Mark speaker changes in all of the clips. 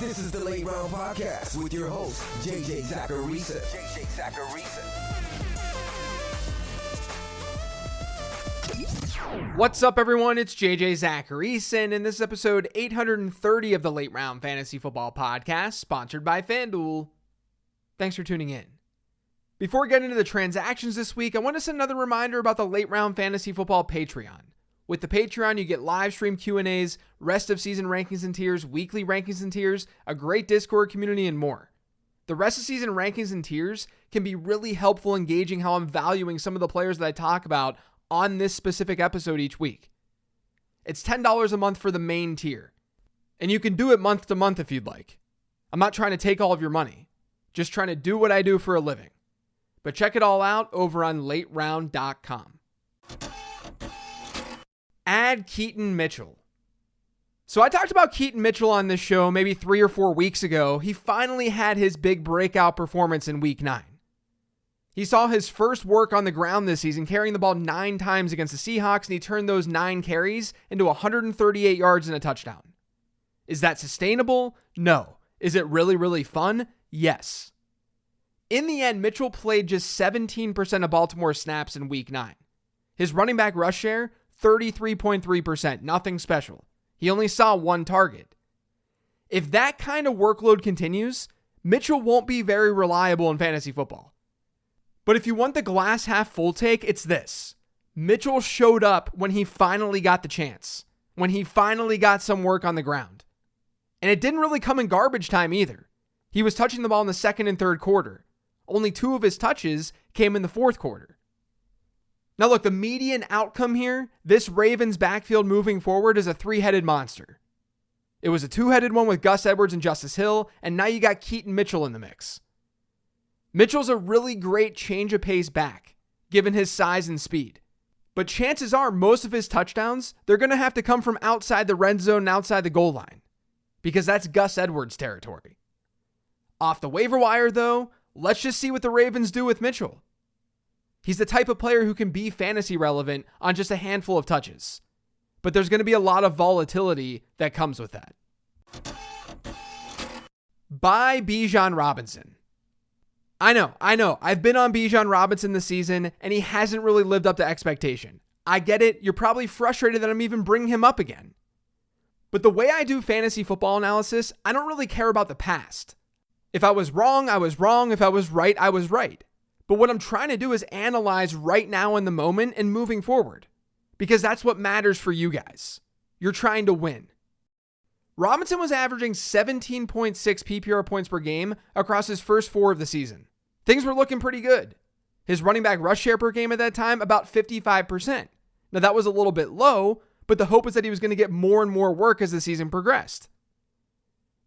Speaker 1: This is the Late Round Podcast with your host, JJ Zacharisa.
Speaker 2: What's up, everyone? It's JJ Zacharisa, and this is episode 830 of the Late Round Fantasy Football Podcast, sponsored by FanDuel. Thanks for tuning in. Before we get into the transactions this week, I want to send another reminder about the Late Round Fantasy Football Patreon. With the Patreon, you get live stream Q&As, rest of season rankings and tiers, weekly rankings and tiers, a great Discord community, and more. The rest of season rankings and tiers can be really helpful in gauging how I'm valuing some of the players that I talk about on this specific episode each week. It's $10 a month for the main tier, and you can do it month to month if you'd like. I'm not trying to take all of your money, just trying to do what I do for a living. But check it all out over on lateround.com. Add Keaton Mitchell. So I talked about Keaton Mitchell on this show maybe 3 or 4 weeks ago. He finally had his big breakout performance in week 9. He saw his first work on the ground this season, carrying the ball 9 times against the Seahawks, and he turned those 9 carries into 138 yards and a touchdown. Is that sustainable? No. Is it really, really fun? Yes. In the end, Mitchell played just 17% of Baltimore snaps in week 9. His running back rush share, 33.3%, nothing special. He only saw 1 target. If that kind of workload continues, Mitchell won't be very reliable in fantasy football. But if you want the glass half full take, it's this. Mitchell showed up when he finally got the chance, when he finally got some work on the ground. And it didn't really come in garbage time either. He was touching the ball in the second and third quarter. Only 2 of his touches came in the fourth quarter. Now look, the median outcome here, this Ravens backfield moving forward is a 3-headed monster. It was a 2-headed one with Gus Edwards and Justice Hill, and now you got Keaton Mitchell in the mix. Mitchell's a really great change of pace back, given his size and speed. But chances are most of his touchdowns, they're going to have to come from outside the red zone and outside the goal line, because that's Gus Edwards territory. Off the waiver wire though, let's just see what the Ravens do with Mitchell. He's the type of player who can be fantasy relevant on just a handful of touches. But there's going to be a lot of volatility that comes with that. Buy Bijan Robinson. I know. I've been on Bijan Robinson this season, and he hasn't really lived up to expectation. I get it. You're probably frustrated that I'm even bringing him up again. But the way I do fantasy football analysis, I don't really care about the past. If I was wrong, I was wrong. If I was right, I was right. But what I'm trying to do is analyze right now in the moment and moving forward, because that's what matters for you guys. You're trying to win. Robinson was averaging 17.6 PPR points per game across his first 4 of the season. Things were looking pretty good. His running back rush share per game at that time, about 55%. Now that was a little bit low, but the hope was that he was going to get more and more work as the season progressed.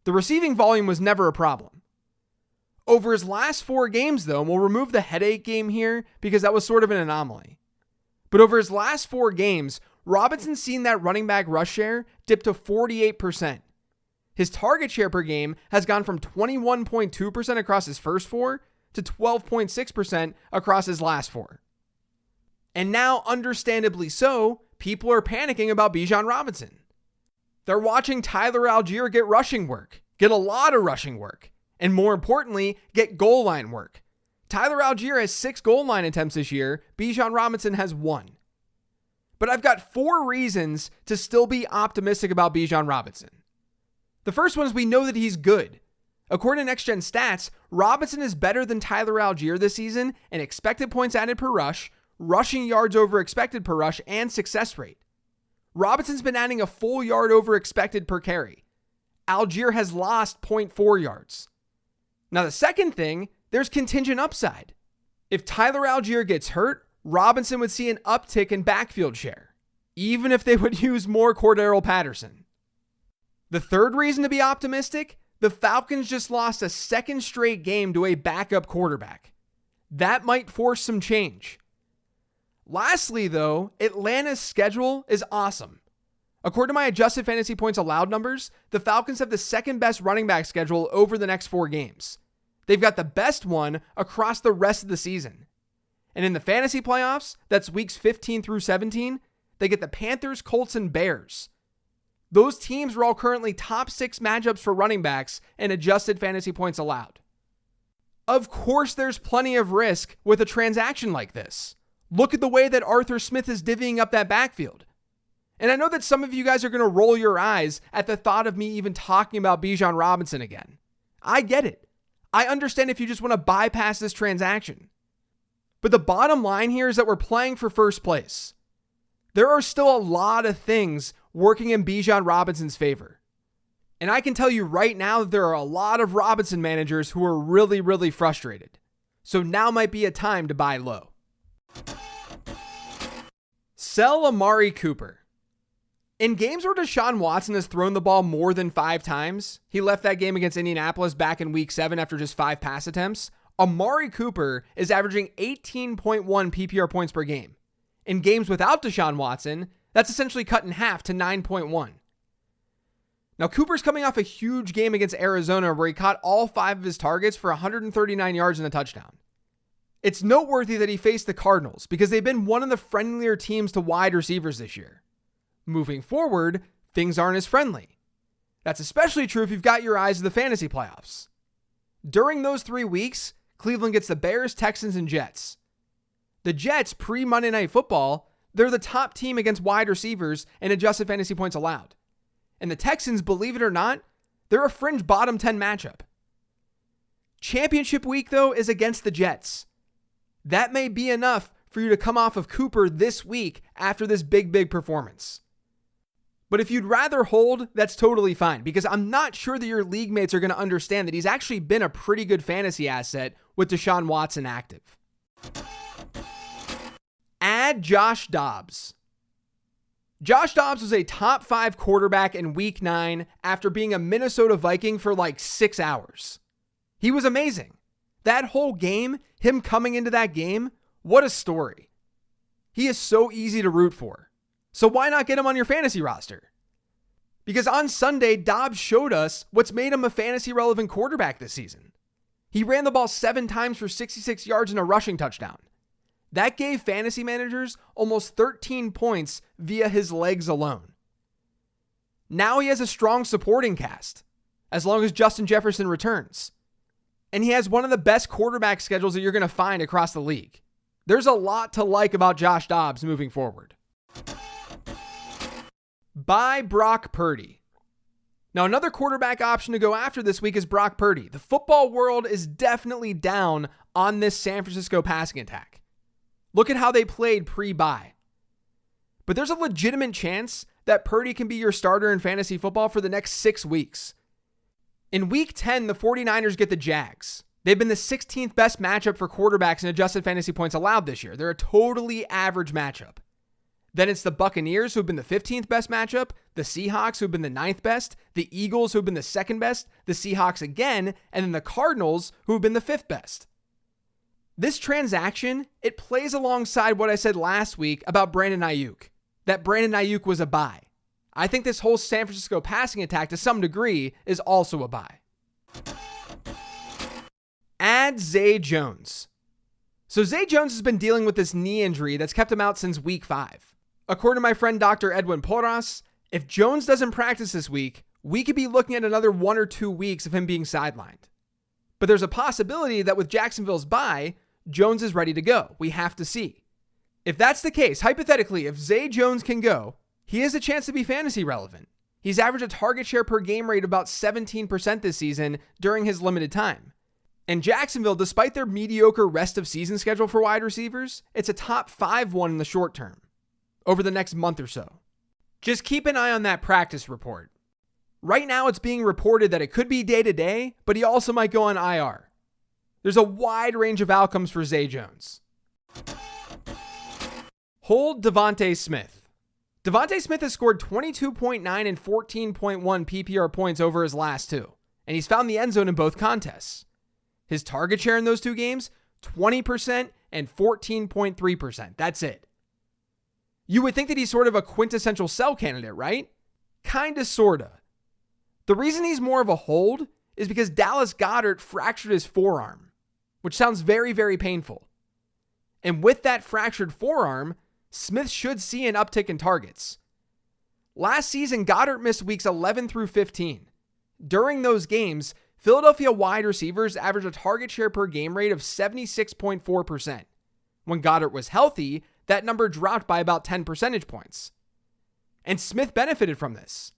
Speaker 2: The receiving volume was never a problem. Over his last 4 games, though, and we'll remove the headache game here because that was sort of an anomaly. But over his last 4 games, Robinson's seen that running back rush share dip to 48%. His target share per game has gone from 21.2% across his first 4 to 12.6% across his last 4. And now, understandably so, people are panicking about Bijan Robinson. They're watching Tyler Algier get rushing work, get a lot of rushing work. And more importantly, get goal line work. Tyler Algier has 6 goal line attempts this year. Bijan Robinson has 1. But I've got 4 reasons to still be optimistic about Bijan Robinson. The first one is we know that he's good. According to Next Gen Stats, Robinson is better than Tyler Algier this season in expected points added per rush, rushing yards over expected per rush, and success rate. Robinson's been adding a full yard over expected per carry. Algier has lost 0.4 yards. Now, the second thing, there's contingent upside. If Tyler Algier gets hurt, Robinson would see an uptick in backfield share, even if they would use more Cordero Patterson. The third reason to be optimistic, the Falcons just lost a 2nd straight game to a backup quarterback. That might force some change. Lastly, though, Atlanta's schedule is awesome. According to my adjusted fantasy points allowed numbers, the Falcons have the 2nd best running back schedule over the next 4 games. They've got the best one across the rest of the season. And in the fantasy playoffs, that's weeks 15 through 17, they get the Panthers, Colts, and Bears. Those teams are all currently top 6 matchups for running backs and adjusted fantasy points allowed. Of course, there's plenty of risk with a transaction like this. Look at the way that Arthur Smith is divvying up that backfield. And I know that some of you guys are going to roll your eyes at the thought of me even talking about Bijan Robinson again. I get it. I understand if you just want to bypass this transaction. But the bottom line here is that we're playing for first place. There are still a lot of things working in Bijan Robinson's favor. And I can tell you right now that there are a lot of Robinson managers who are really, really frustrated. So now might be a time to buy low. Sell Amari Cooper. In games where Deshaun Watson has thrown the ball more than 5 times, he left that game against Indianapolis back in week 7 after just 5 pass attempts, Amari Cooper is averaging 18.1 PPR points per game. In games without Deshaun Watson, that's essentially cut in half to 9.1. Now, Cooper's coming off a huge game against Arizona where he caught all 5 of his targets for 139 yards and a touchdown. It's noteworthy that he faced the Cardinals because they've been one of the friendlier teams to wide receivers this year. Moving forward, things aren't as friendly. That's especially true if you've got your eyes to the fantasy playoffs. During those 3 weeks, Cleveland gets the Bears, Texans, and Jets. The Jets, pre-Monday Night Football, they're the top team against wide receivers and adjusted fantasy points allowed. And the Texans, believe it or not, they're a fringe bottom 10 matchup. Championship week, though, is against the Jets. That may be enough for you to come off of Cooper this week after this big performance. But if you'd rather hold, that's totally fine because I'm not sure that your league mates are going to understand that he's actually been a pretty good fantasy asset with Deshaun Watson active. Add Josh Dobbs. Josh Dobbs was a top 5 quarterback in week 9 after being a Minnesota Viking for like 6 hours. He was amazing. That whole game, him coming into that game, what a story. He is so easy to root for. So why not get him on your fantasy roster? Because on Sunday, Dobbs showed us what's made him a fantasy relevant quarterback this season. He ran the ball 7 times for 66 yards and a rushing touchdown. That gave fantasy managers almost 13 points via his legs alone. Now he has a strong supporting cast, as long as Justin Jefferson returns. And he has one of the best quarterback schedules that you're going to find across the league. There's a lot to like about Josh Dobbs moving forward. Buy Brock Purdy. Now, another quarterback option to go after this week is Brock Purdy. The football world is definitely down on this San Francisco passing attack. Look at how they played pre-bye. But there's a legitimate chance that Purdy can be your starter in fantasy football for the next 6 weeks. In week 10, the 49ers get the Jags. They've been the 16th best matchup for quarterbacks in adjusted fantasy points allowed this year. They're a totally average matchup. Then it's the Buccaneers, who've been the 15th best matchup, the Seahawks, who've been the 9th best, the Eagles, who've been the 2nd best, the Seahawks again, and then the Cardinals, who've been the 5th best. This transaction, it plays alongside what I said last week about Brandon Ayuk, that Brandon Ayuk was a buy. I think this whole San Francisco passing attack, to some degree, is also a buy. Add Zay Jones. So Zay Jones has been dealing with this knee injury that's kept him out since week 5. According to my friend Dr. Edwin Porras, if Jones doesn't practice this week, we could be looking at another 1 or 2 weeks of him being sidelined. But there's a possibility that with Jacksonville's bye, Jones is ready to go. We have to see. If that's the case, hypothetically, if Zay Jones can go, he has a chance to be fantasy relevant. He's averaged a target share per game rate of about 17% this season during his limited time. And Jacksonville, despite their mediocre rest of season schedule for wide receivers, it's a top 5 one in the short term, over the next month or so. Just keep an eye on that practice report. Right now, it's being reported that it could be day-to-day, but he also might go on IR. There's a wide range of outcomes for Zay Jones. Hold Devontae Smith. Devontae Smith has scored 22.9 and 14.1 PPR points over his last 2, and he's found the end zone in both contests. His target share in those 2 games, 20% and 14.3%. That's it. You would think that he's sort of a quintessential sell candidate, right? Kinda, sorta. The reason he's more of a hold is because Dallas Goedert fractured his forearm, which sounds very, very painful. And with that fractured forearm, Smith should see an uptick in targets. Last season, Goddard missed weeks 11 through 15. During those games, Philadelphia wide receivers averaged a target share per game rate of 76.4%. When Goddard was healthy, that number dropped by about 10 percentage points. And Smith benefited from this.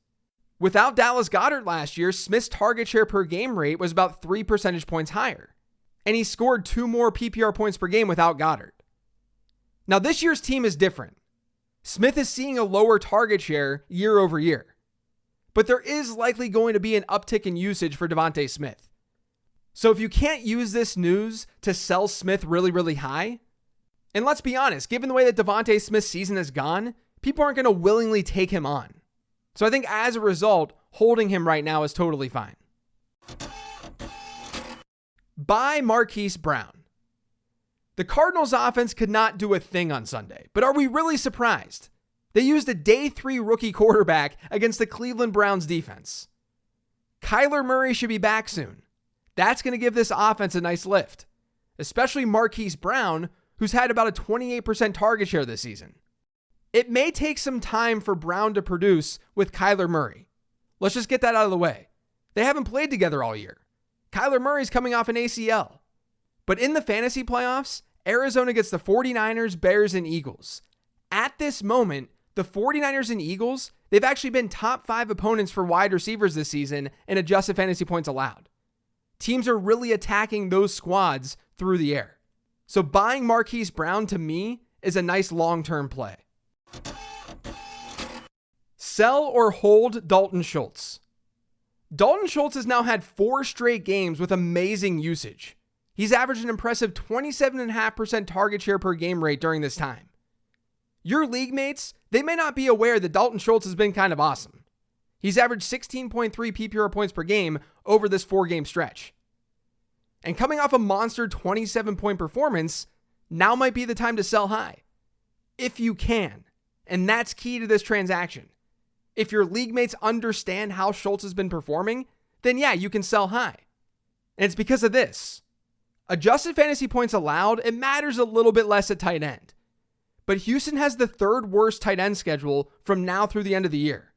Speaker 2: Without Dallas Goedert last year, Smith's target share per game rate was about 3 percentage points higher. And he scored 2 more PPR points per game without Goddard. Now, this year's team is different. Smith is seeing a lower target share year over year. But there is likely going to be an uptick in usage for Devontae Smith. So if you can't use this news to sell Smith really, really high, and let's be honest, given the way that Devontae Smith's season has gone, people aren't going to willingly take him on. So I think as a result, holding him right now is totally fine. Buy Marquise Brown. The Cardinals offense could not do a thing on Sunday, but are we really surprised? They used a day 3 rookie quarterback against the Cleveland Browns defense. Kyler Murray should be back soon. That's going to give this offense a nice lift, especially Marquise Brown, who's had about a 28% target share this season. It may take some time for Brown to produce with Kyler Murray. Let's just get that out of the way. They haven't played together all year. Kyler Murray's coming off an ACL. But in the fantasy playoffs, Arizona gets the 49ers, Bears, and Eagles. At this moment, the 49ers and Eagles, they've actually been top 5 opponents for wide receivers this season in adjusted fantasy points allowed. Teams are really attacking those squads through the air. So buying Marquise Brown, to me, is a nice long-term play. Sell or hold Dalton Schultz. Dalton Schultz has now had 4 straight games with amazing usage. He's averaged an impressive 27.5% target share per game rate during this time. Your league mates, they may not be aware that Dalton Schultz has been kind of awesome. He's averaged 16.3 PPR points per game over this 4-game stretch. And coming off a monster 27-point performance, now might be the time to sell high. If you can. And that's key to this transaction. If your league mates understand how Schultz has been performing, then yeah, you can sell high. And it's because of this. Adjusted fantasy points allowed, it matters a little bit less at tight end. But Houston has the 3rd worst tight end schedule from now through the end of the year.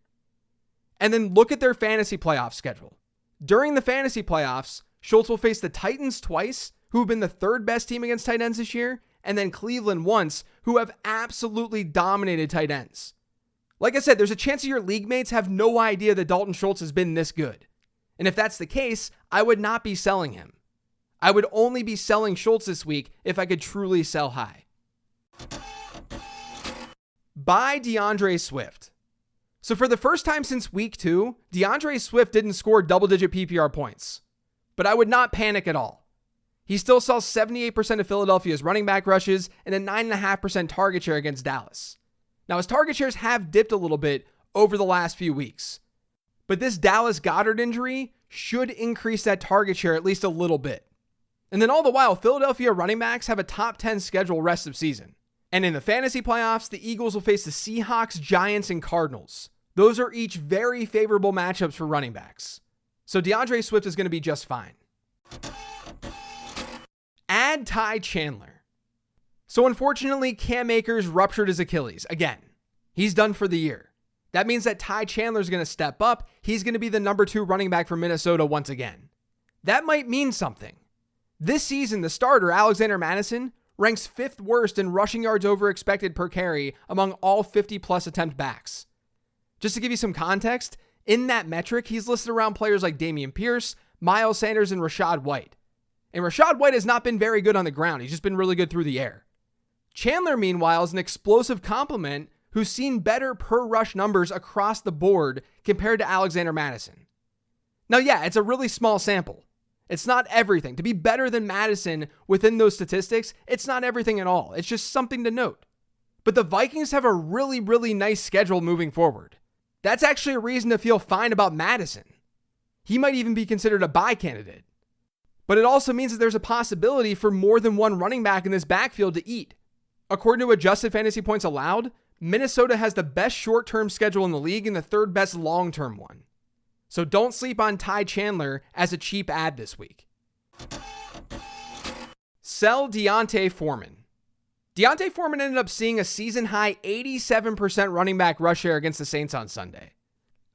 Speaker 2: And then look at their fantasy playoff schedule. During the fantasy playoffs, Schultz will face the Titans twice, who have been the 3rd best team against tight ends this year, and then Cleveland once, who have absolutely dominated tight ends. Like I said, there's a chance that your league mates have no idea that Dalton Schultz has been this good. And if that's the case, I would not be selling him. I would only be selling Schultz this week if I could truly sell high. Buy DeAndre Swift. So for the first time since week 2, DeAndre Swift didn't score double-digit PPR points. But I would not panic at all. He still saw 78% of Philadelphia's running back rushes and a 9.5% target share against Dallas. Now, his target shares have dipped a little bit over the last few weeks. But this Dallas Goedert injury should increase that target share at least a little bit. And then all the while, Philadelphia running backs have a top 10 schedule rest of season. And in the fantasy playoffs, the Eagles will face the Seahawks, Giants, and Cardinals. Those are each very favorable matchups for running backs. So DeAndre Swift is going to be just fine. Add Ty Chandler. So unfortunately, Cam Akers ruptured his Achilles again. He's done for the year. That means that Ty Chandler is going to step up. He's going to be the number 2 running back for Minnesota once again. That might mean something. This season, the starter, Alexander Mattison, ranks 5th worst in rushing yards over expected per carry among all 50-plus attempt backs. Just to give you some context, in that metric, he's listed around players like Dameon Pierce, Miles Sanders, and Rachaad White. And Rachaad White has not been very good on the ground. He's just been really good through the air. Chandler, meanwhile, is an explosive complement who's seen better per rush numbers across the board compared to Alexander Mattison. Now, yeah, it's a really small sample. It's not everything. To be better than Madison within those statistics, it's not everything at all. It's just something to note. But the Vikings have a really, really nice schedule moving forward. That's actually a reason to feel fine about Madison. He might even be considered a buy candidate. But it also means that there's a possibility for more than one running back in this backfield to eat. According to adjusted fantasy points allowed, Minnesota has the best short-term schedule in the league and the 3rd best long-term one. So don't sleep on Ty Chandler as a cheap ad this week. Sell Deontay Foreman. Deontay Foreman ended up seeing a season-high 87% running back rush share against the Saints on Sunday.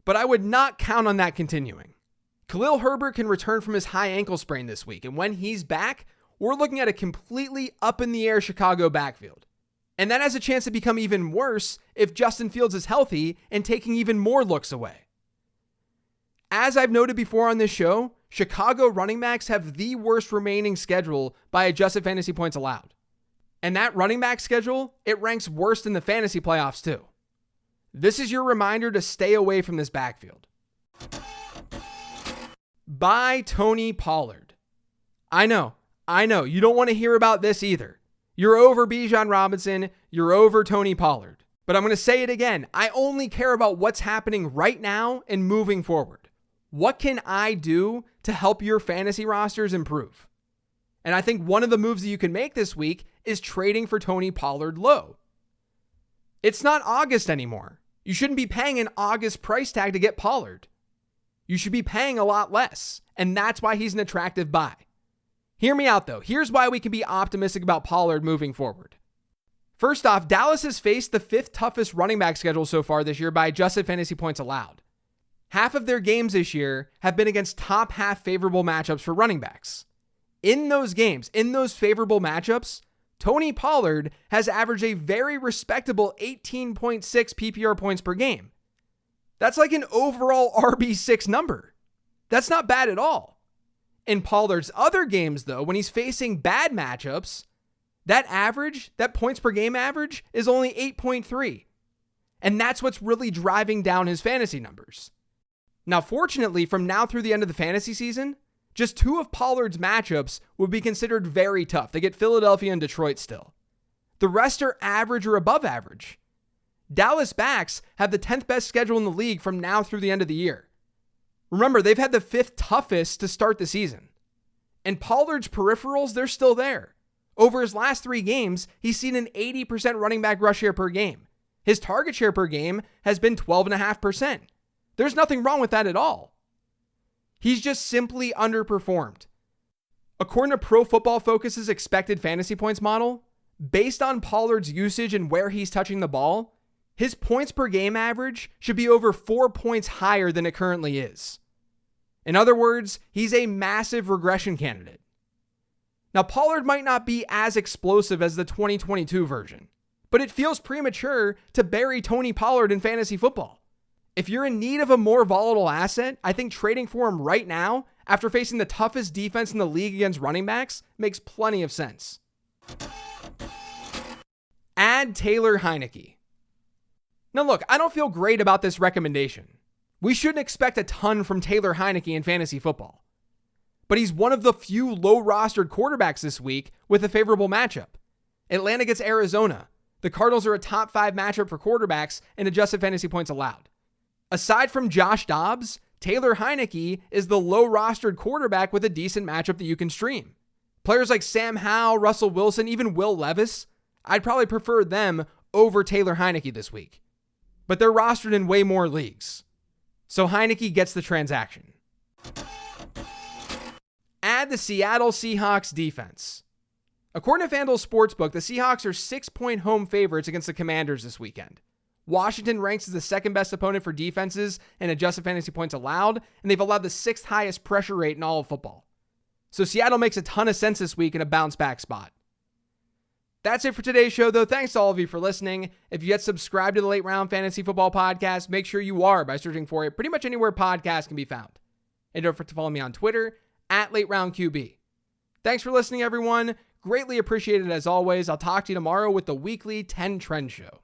Speaker 2: But I would not count on that continuing. Khalil Herbert can return from his high ankle sprain this week, and when he's back, we're looking at a completely up-in-the-air Chicago backfield. And that has a chance to become even worse if Justin Fields is healthy and taking even more looks away. As I've noted before on this show, Chicago running backs have the worst remaining schedule by adjusted fantasy points allowed. And that running back schedule, it ranks worst in the fantasy playoffs too. This is your reminder to stay away from this backfield. Buy Tony Pollard. I know, you don't want to hear about this either. You're over Bijan Robinson, you're over Tony Pollard. But I'm going to say it again, I only care about what's happening right now and moving forward. What can I do to help your fantasy rosters improve? And I think one of the moves that you can make this week is trading for Tony Pollard low. It's not August anymore. You shouldn't be paying an August price tag to get Pollard. You should be paying a lot less, and that's why he's an attractive buy. Hear me out though. Here's why we can be optimistic about Pollard moving forward. First off, Dallas has faced the 5th toughest running back schedule so far this year by adjusted fantasy points allowed. Half of their games this year have been against top half favorable matchups for running backs. In those games, in those favorable matchups, Tony Pollard has averaged a very respectable 18.6 PPR points per game. That's like an overall RB6 number. That's not bad at all. In Pollard's other games, though, when he's facing bad matchups, that points per game average is only 8.3. And that's what's really driving down his fantasy numbers. Now, fortunately, from now through the end of the fantasy season, just 2 of Pollard's matchups would be considered very tough. They get Philadelphia and Detroit still. The rest are average or above average. Dallas backs have the 10th best schedule in the league from now through the end of the year. Remember, they've had the 5th toughest to start the season. And Pollard's peripherals, they're still there. Over his last 3 games, he's seen an 80% running back rush share per game. His target share per game has been 12.5%. There's nothing wrong with that at all. He's just simply underperformed. According to Pro Football Focus's expected fantasy points model, based on Pollard's usage and where he's touching the ball, his points per game average should be over 4 points higher than it currently is. In other words, he's a massive regression candidate. Now, Pollard might not be as explosive as the 2022 version, but it feels premature to bury Tony Pollard in fantasy football. If you're in need of a more volatile asset, I think trading for him right now, after facing the toughest defense in the league against running backs, makes plenty of sense. Add Taylor Heinicke. Now look, I don't feel great about this recommendation. We shouldn't expect a ton from Taylor Heinicke in fantasy football. But he's one of the few low-rostered quarterbacks this week with a favorable matchup. Atlanta gets Arizona. The Cardinals are a top 5 matchup for quarterbacks and adjusted fantasy points allowed. Aside from Josh Dobbs, Taylor Heinicke is the low-rostered quarterback with a decent matchup that you can stream. Players like Sam Howell, Russell Wilson, even Will Levis, I'd probably prefer them over Taylor Heinicke this week. But they're rostered in way more leagues. So Heinicke gets the transaction. Add the Seattle Seahawks defense. According to FanDuel Sportsbook, the Seahawks are 6-point home favorites against the Commanders this weekend. Washington ranks as the 2nd best opponent for defenses and adjusted fantasy points allowed, and they've allowed the 6th highest pressure rate in all of football. So Seattle makes a ton of sense this week in a bounce back spot. That's it for today's show, though. Thanks to all of you for listening. If you yet subscribe to the Late Round Fantasy Football Podcast, make sure you are by searching for it pretty much anywhere podcasts can be found. And don't forget to follow me on Twitter @LateRoundQB. Thanks for listening, everyone. Greatly appreciated as always. I'll talk to you tomorrow with the weekly 10 Trend Show.